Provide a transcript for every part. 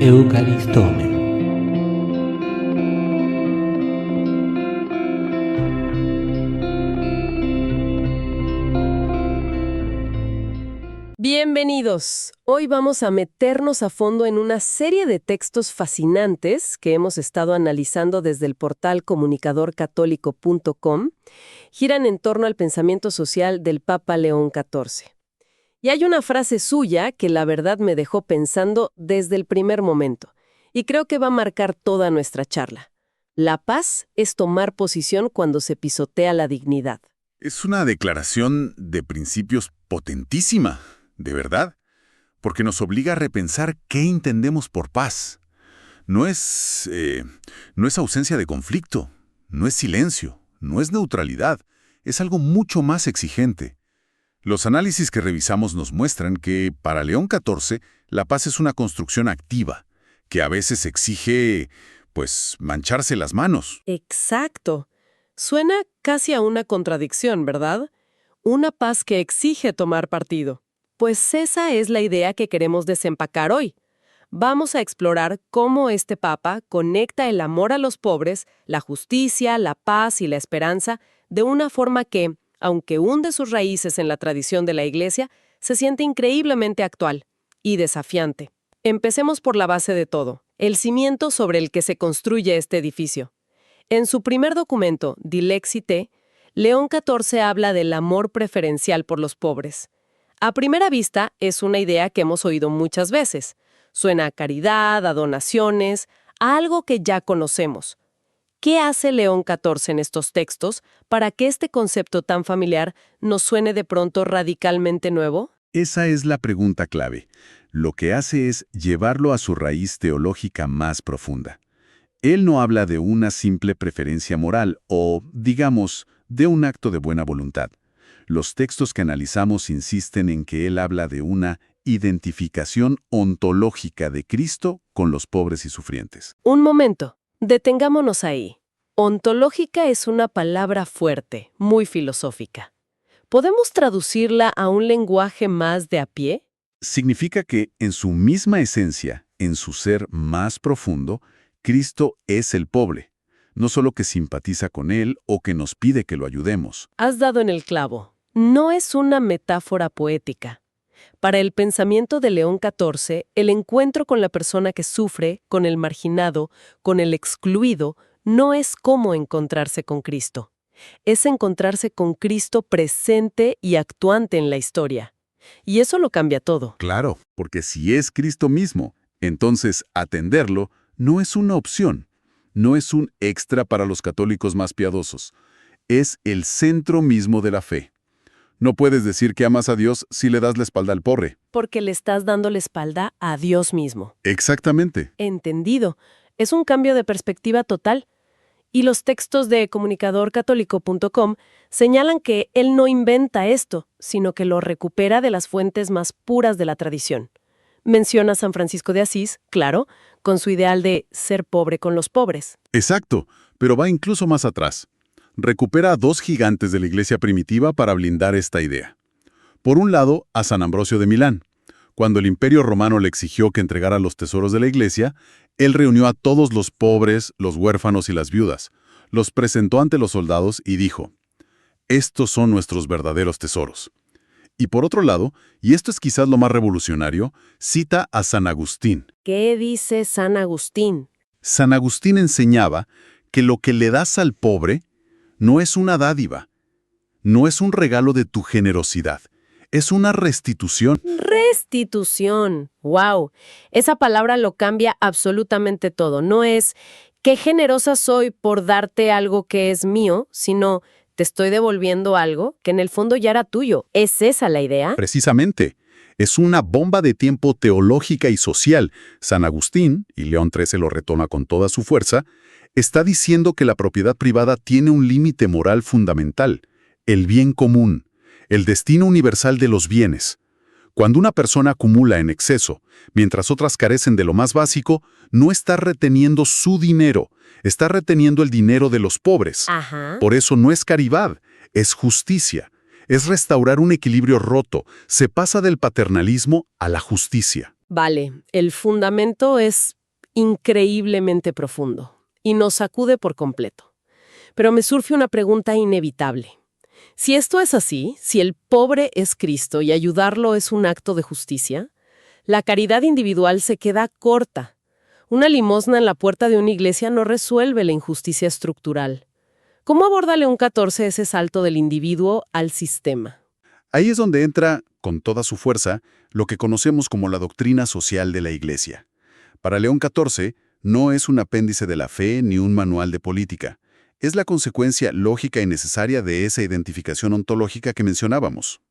Eucaristome. Bienvenidos. Hoy vamos a meternos a fondo en una serie de textos fascinantes que hemos estado analizando desde el portal comunicadorcatólico.com. Giran en torno al pensamiento social del Papa León XIV. Y hay una frase suya que la verdad me dejó pensando desde el primer momento, y creo que va a marcar toda nuestra charla. La paz es tomar posición cuando se pisotea la dignidad. Es una declaración de principios potentísima, de verdad, porque nos obliga a repensar qué entendemos por paz. No es ausencia de conflicto, no es silencio, no es neutralidad, es algo mucho más exigente. Los análisis que revisamos nos muestran que para León XIV la paz es una construcción activa, que a veces exige, mancharse las manos. Exacto. Suena casi a una contradicción, ¿verdad? Una paz que exige tomar partido. Pues esa es la idea que queremos desempacar hoy. Vamos a explorar cómo este Papa conecta el amor a los pobres, la justicia, la paz y la esperanza de una forma que, aunque hunde sus raíces en la tradición de la Iglesia, se siente increíblemente actual y desafiante. Empecemos por la base de todo, el cimiento sobre el que se construye este edificio. En su primer documento, Dilexite, León XIV habla del amor preferencial por los pobres. A primera vista, es una idea que hemos oído muchas veces. Suena a caridad, a donaciones, a algo que ya conocemos. ¿Qué hace León XIV en estos textos para que este concepto tan familiar nos suene de pronto radicalmente nuevo? Esa es la pregunta clave. Lo que hace es llevarlo a su raíz teológica más profunda. Él no habla de una simple preferencia moral o, digamos, de un acto de buena voluntad. Los textos que analizamos insisten en que él habla de una identificación ontológica de Cristo con los pobres y sufrientes. Un momento, detengámonos ahí. Ontológica es una palabra fuerte, muy filosófica. ¿Podemos traducirla a un lenguaje más de a pie? Significa que en su misma esencia, en su ser más profundo, Cristo es el pobre, no solo que simpatiza con él o que nos pide que lo ayudemos. Has dado en el clavo. No es una metáfora poética. Para el pensamiento de León XIV, el encuentro con la persona que sufre, con el marginado, con el excluido, no es como encontrarse con Cristo. Es encontrarse con Cristo presente y actuante en la historia. Y eso lo cambia todo. Claro, porque si es Cristo mismo, entonces atenderlo no es una opción, no es un extra para los católicos más piadosos. Es el centro mismo de la fe. No puedes decir que amas a Dios si le das la espalda al pobre. Porque le estás dando la espalda a Dios mismo. Exactamente. Entendido. Es un cambio de perspectiva total. Y los textos de comunicadorcatólico.com señalan que él no inventa esto, sino que lo recupera de las fuentes más puras de la tradición. Menciona a San Francisco de Asís, claro, con su ideal de ser pobre con los pobres. Exacto, pero va incluso más atrás. Recupera a dos gigantes de la Iglesia primitiva para blindar esta idea. Por un lado, a San Ambrosio de Milán. Cuando el Imperio Romano le exigió que entregara los tesoros de la Iglesia, él reunió a todos los pobres, los huérfanos y las viudas, los presentó ante los soldados y dijo: «Estos son nuestros verdaderos tesoros». Y por otro lado, y esto es quizás lo más revolucionario, cita a San Agustín. ¿Qué dice San Agustín? San Agustín enseñaba que lo que le das al pobre no es una dádiva, no es un regalo de tu generosidad, es una restitución. Restitución. ¡Wow! Esa palabra lo cambia absolutamente todo. No es qué generosa soy por darte algo que es mío, sino te estoy devolviendo algo que en el fondo ya era tuyo. ¿Es esa la idea? Precisamente. Es una bomba de tiempo teológica y social. San Agustín, y León XIII lo retoma con toda su fuerza, está diciendo que la propiedad privada tiene un límite moral fundamental, el bien común, el destino universal de los bienes. Cuando una persona acumula en exceso, mientras otras carecen de lo más básico, no está reteniendo su dinero, está reteniendo el dinero de los pobres. Ajá. Por eso no es caridad, es justicia. Es restaurar un equilibrio roto, se pasa del paternalismo a la justicia. Vale, el fundamento es increíblemente profundo y nos sacude por completo. Pero me surge una pregunta inevitable. Si esto es así, si el pobre es Cristo y ayudarlo es un acto de justicia, la caridad individual se queda corta. Una limosna en la puerta de una iglesia no resuelve la injusticia estructural. ¿Cómo aborda León XIV ese salto del individuo al sistema? Ahí es donde entra, con toda su fuerza, lo que conocemos como la doctrina social de la Iglesia. Para León XIV, no es un apéndice de la fe ni un manual de política. Es la consecuencia lógica y necesaria de esa identificación ontológica que mencionábamos.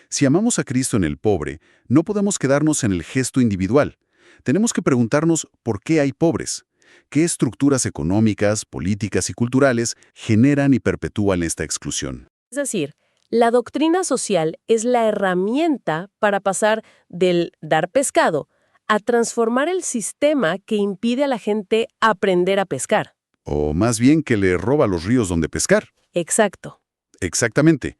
Si amamos a Cristo en el pobre, no podemos quedarnos en el gesto individual. Tenemos que preguntarnos por qué hay pobres. ¿Qué estructuras económicas, políticas y culturales generan y perpetúan esta exclusión? Es decir, la doctrina social es la herramienta para pasar del dar pescado a transformar el sistema que impide a la gente aprender a pescar. O más bien que le roba los ríos donde pescar. Exacto. Exactamente.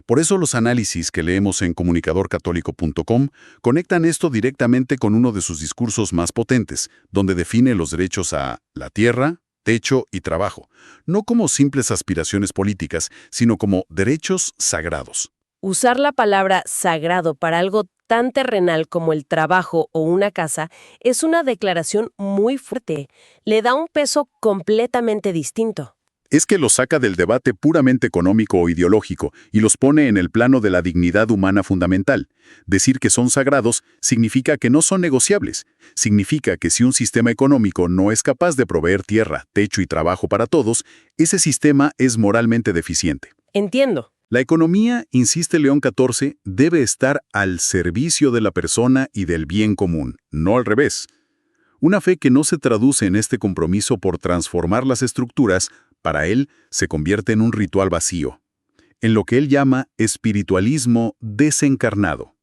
Por eso los análisis que leemos en comunicadorcatólico.com conectan esto directamente con uno de sus discursos más potentes, donde define los derechos a la tierra, techo y trabajo, no como simples aspiraciones políticas, sino como derechos sagrados. Usar la palabra sagrado para algo tan terrenal como el trabajo o una casa es una declaración muy fuerte. Le da un peso completamente distinto. Es que los saca del debate puramente económico o ideológico y los pone en el plano de la dignidad humana fundamental. Decir que son sagrados significa que no son negociables. Significa que si un sistema económico no es capaz de proveer tierra, techo y trabajo para todos, ese sistema es moralmente deficiente. Entiendo. La economía, insiste León XIV, debe estar al servicio de la persona y del bien común, no al revés. Una fe que no se traduce en este compromiso por transformar las estructuras, para él se convierte en un ritual vacío, en lo que él llama espiritualismo desencarnado.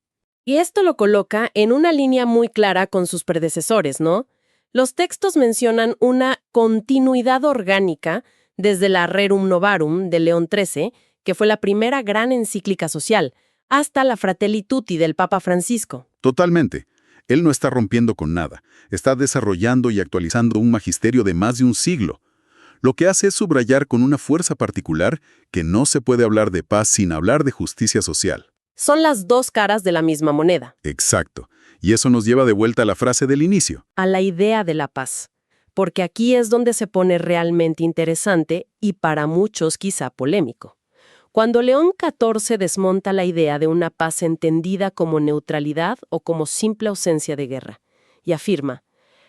Y esto lo coloca en una línea muy clara con sus predecesores, ¿no? Los textos mencionan una continuidad orgánica desde la Rerum Novarum de León XIII, que fue la primera gran encíclica social, hasta la Fratelli Tutti del Papa Francisco. Totalmente. Él no está rompiendo con nada, está desarrollando y actualizando un magisterio de más de un siglo. Lo que hace es subrayar con una fuerza particular que no se puede hablar de paz sin hablar de justicia social. Son las dos caras de la misma moneda. Exacto. Y eso nos lleva de vuelta a la frase del inicio. A la idea de la paz. Porque aquí es donde se pone realmente interesante y para muchos quizá polémico. Cuando León XIV desmonta la idea de una paz entendida como neutralidad o como simple ausencia de guerra, y afirma,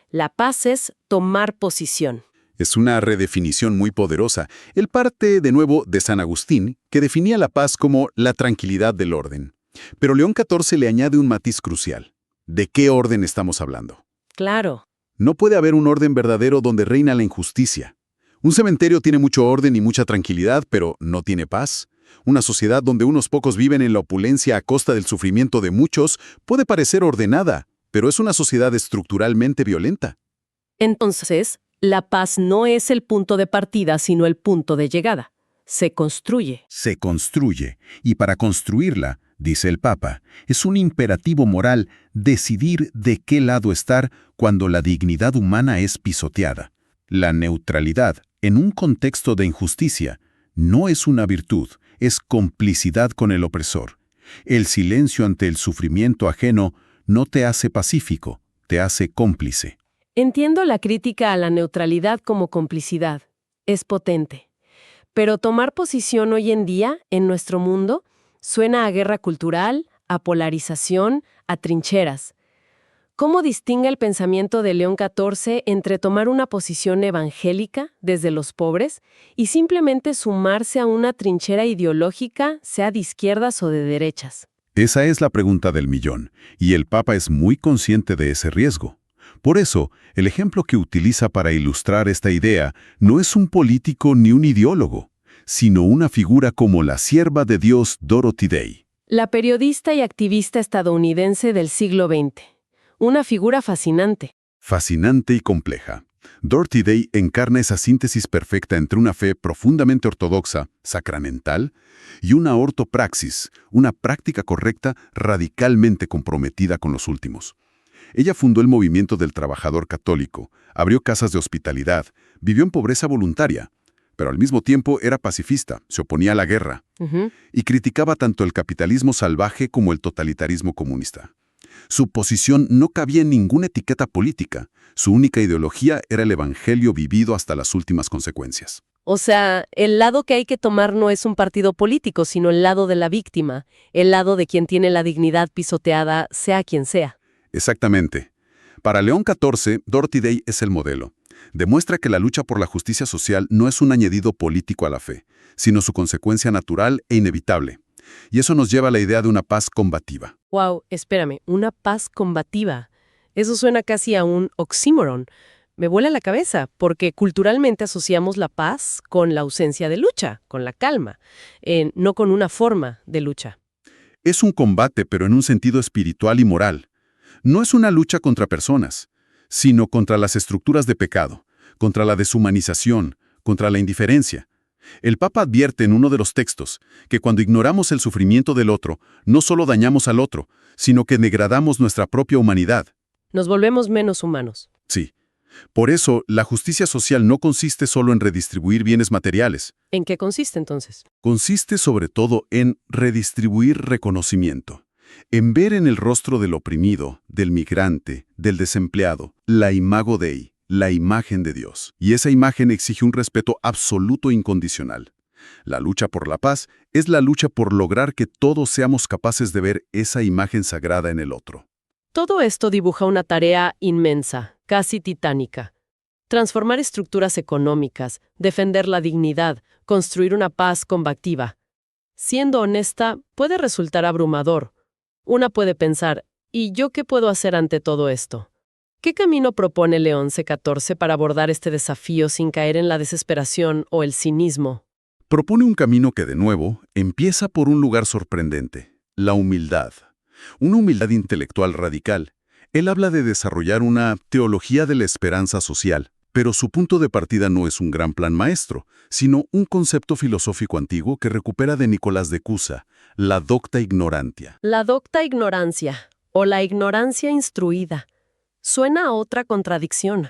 la paz es tomar posición. Es una redefinición muy poderosa. Él parte, de nuevo, de San Agustín, que definía la paz como la tranquilidad del orden. Pero León XIV le añade un matiz crucial. ¿De qué orden estamos hablando? Claro. No puede haber un orden verdadero donde reina la injusticia. Un cementerio tiene mucho orden y mucha tranquilidad, pero no tiene paz. Una sociedad donde unos pocos viven en la opulencia a costa del sufrimiento de muchos puede parecer ordenada, pero es una sociedad estructuralmente violenta. Entonces, la paz no es el punto de partida, sino el punto de llegada. Se construye. Se construye, y para construirla, dice el Papa, es un imperativo moral decidir de qué lado estar cuando la dignidad humana es pisoteada. La neutralidad, en un contexto de injusticia, no es una virtud, es complicidad con el opresor. El silencio ante el sufrimiento ajeno no te hace pacífico, te hace cómplice. Entiendo la crítica a la neutralidad como complicidad. Es potente. Pero tomar posición hoy en día, en nuestro mundo, suena a guerra cultural, a polarización, a trincheras. ¿Cómo distingue el pensamiento de León XIV entre tomar una posición evangélica desde los pobres y simplemente sumarse a una trinchera ideológica, sea de izquierdas o de derechas? Esa es la pregunta del millón, y el Papa es muy consciente de ese riesgo. Por eso, el ejemplo que utiliza para ilustrar esta idea no es un político ni un ideólogo, sino una figura como la sierva de Dios Dorothy Day. La periodista y activista estadounidense del siglo XX. Una figura fascinante. Fascinante y compleja. Dorothy Day encarna esa síntesis perfecta entre una fe profundamente ortodoxa, sacramental, y una ortopraxis, una práctica correcta radicalmente comprometida con los últimos. Ella fundó el movimiento del trabajador católico, abrió casas de hospitalidad, vivió en pobreza voluntaria, pero al mismo tiempo era pacifista, se oponía a la guerra Ujú. y criticaba tanto el capitalismo salvaje como el totalitarismo comunista. Su posición no cabía en ninguna etiqueta política. Su única ideología era el evangelio vivido hasta las últimas consecuencias. O sea, el lado que hay que tomar no es un partido político, sino el lado de la víctima, el lado de quien tiene la dignidad pisoteada, sea quien sea. Exactamente. Para León XIV, Dorothy Day es el modelo. Demuestra que la lucha por la justicia social no es un añadido político a la fe, sino su consecuencia natural e inevitable. Y eso nos lleva a la idea de una paz combativa. Wow, espérame, una paz combativa. Eso suena casi a un oxímoron. Me vuela la cabeza, porque culturalmente asociamos la paz con la ausencia de lucha, con la calma, no con una forma de lucha. Es un combate, pero en un sentido espiritual y moral. No es una lucha contra personas, sino contra las estructuras de pecado, contra la deshumanización, contra la indiferencia. El Papa advierte en uno de los textos que cuando ignoramos el sufrimiento del otro, no solo dañamos al otro, sino que degradamos nuestra propia humanidad. Nos volvemos menos humanos. Sí. Por eso, la justicia social no consiste solo en redistribuir bienes materiales. ¿En qué consiste entonces? Consiste sobre todo en redistribuir reconocimiento, en ver en el rostro del oprimido, del migrante, del desempleado, la imago Dei, la imagen de Dios. Y esa imagen exige un respeto absoluto e incondicional. La lucha por la paz es la lucha por lograr que todos seamos capaces de ver esa imagen sagrada en el otro. Todo esto dibuja una tarea inmensa, casi titánica. Transformar estructuras económicas, defender la dignidad, construir una paz combativa. Siendo honesta, puede resultar abrumador. Una puede pensar, ¿y yo qué puedo hacer ante todo esto? ¿Qué camino propone León XIV para abordar este desafío sin caer en la desesperación o el cinismo? Propone un camino que, de nuevo, empieza por un lugar sorprendente, la humildad. Una humildad intelectual radical. Él habla de desarrollar una teología de la esperanza social, pero su punto de partida no es un gran plan maestro, sino un concepto filosófico antiguo que recupera de Nicolás de Cusa, la docta ignorantia. La docta ignorancia, o la ignorancia instruida, suena a otra contradicción.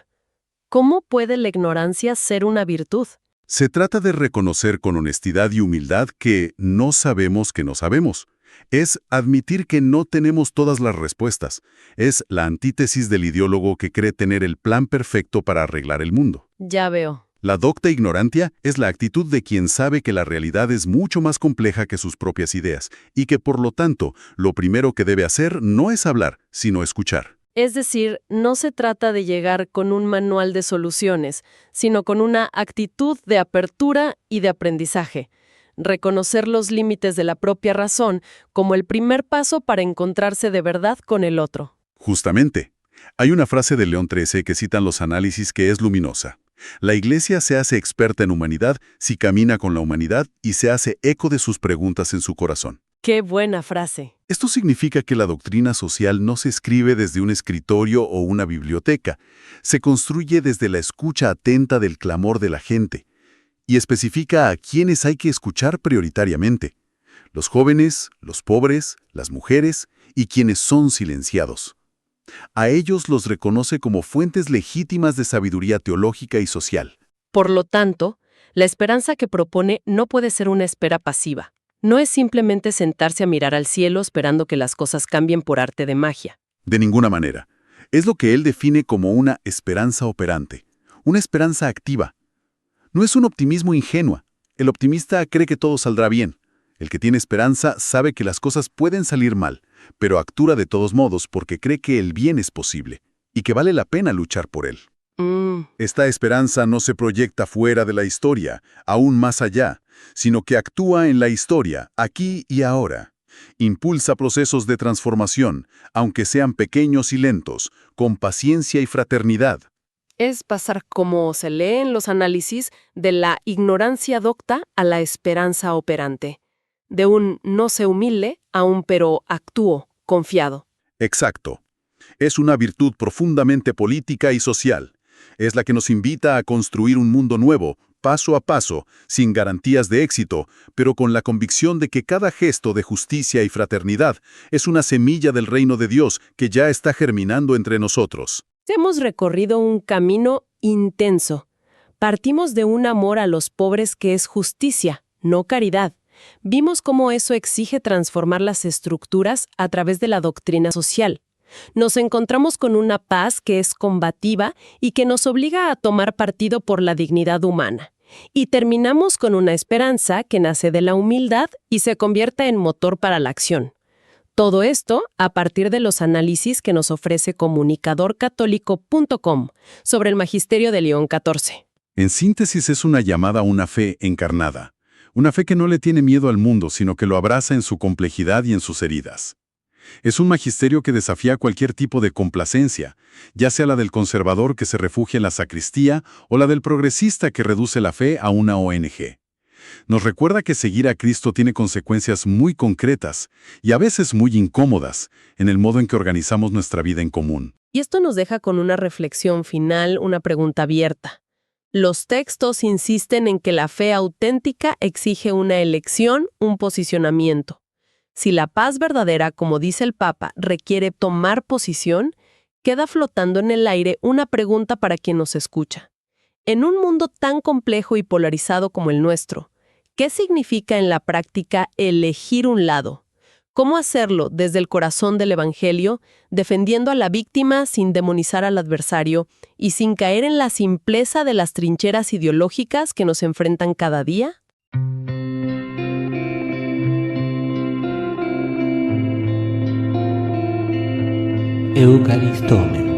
¿Cómo puede la ignorancia ser una virtud? Se trata de reconocer con honestidad y humildad que no sabemos que no sabemos. Es admitir que no tenemos todas las respuestas. Es la antítesis del ideólogo que cree tener el plan perfecto para arreglar el mundo. Ya veo. La docta ignorantia es la actitud de quien sabe que la realidad es mucho más compleja que sus propias ideas y que, por lo tanto, lo primero que debe hacer no es hablar, sino escuchar. Es decir, no se trata de llegar con un manual de soluciones, sino con una actitud de apertura y de aprendizaje. Reconocer los límites de la propia razón como el primer paso para encontrarse de verdad con el otro. Justamente. Hay una frase de León XIII que citan los análisis que es luminosa. La Iglesia se hace experta en humanidad si camina con la humanidad y se hace eco de sus preguntas en su corazón. ¡Qué buena frase! Esto significa que la doctrina social no se escribe desde un escritorio o una biblioteca. Se construye desde la escucha atenta del clamor de la gente. Y especifica a quiénes hay que escuchar prioritariamente: los jóvenes, los pobres, las mujeres y quienes son silenciados. A ellos los reconoce como fuentes legítimas de sabiduría teológica y social. Por lo tanto, la esperanza que propone no puede ser una espera pasiva. No es simplemente sentarse a mirar al cielo esperando que las cosas cambien por arte de magia. De ninguna manera. Es lo que él define como una esperanza operante, una esperanza activa. No es un optimismo ingenua. El optimista cree que todo saldrá bien. El que tiene esperanza sabe que las cosas pueden salir mal, pero actúa de todos modos porque cree que el bien es posible y que vale la pena luchar por él. Esta esperanza no se proyecta fuera de la historia, aún más allá, sino que actúa en la historia, aquí y ahora. Impulsa procesos de transformación, aunque sean pequeños y lentos, con paciencia y fraternidad. Es pasar, como se lee en los análisis, de la ignorancia docta a la esperanza operante. De un no sé humilde a un pero actúo, confiado. Exacto. Es una virtud profundamente política y social. Es la que nos invita a construir un mundo nuevo, paso a paso, sin garantías de éxito, pero con la convicción de que cada gesto de justicia y fraternidad es una semilla del reino de Dios que ya está germinando entre nosotros. Hemos recorrido un camino intenso. Partimos de un amor a los pobres que es justicia, no caridad. Vimos cómo eso exige transformar las estructuras a través de la doctrina social. Nos encontramos con una paz que es combativa y que nos obliga a tomar partido por la dignidad humana. Y terminamos con una esperanza que nace de la humildad y se convierte en motor para la acción. Todo esto a partir de los análisis que nos ofrece comunicadorcatólico.com sobre el magisterio de León XIV. En síntesis, es una llamada a una fe encarnada. Una fe que no le tiene miedo al mundo, sino que lo abraza en su complejidad y en sus heridas. Es un magisterio que desafía cualquier tipo de complacencia, ya sea la del conservador que se refugia en la sacristía o la del progresista que reduce la fe a una ONG. Nos recuerda que seguir a Cristo tiene consecuencias muy concretas y a veces muy incómodas en el modo en que organizamos nuestra vida en común. Y esto nos deja con una reflexión final, una pregunta abierta. Los textos insisten en que la fe auténtica exige una elección, un posicionamiento. Si la paz verdadera, como dice el Papa, requiere tomar posición, queda flotando en el aire una pregunta para quien nos escucha. En un mundo tan complejo y polarizado como el nuestro, ¿qué significa en la práctica elegir un lado? ¿Cómo hacerlo desde el corazón del Evangelio, defendiendo a la víctima sin demonizar al adversario y sin caer en la simpleza de las trincheras ideológicas que nos enfrentan cada día? Eucaristomen.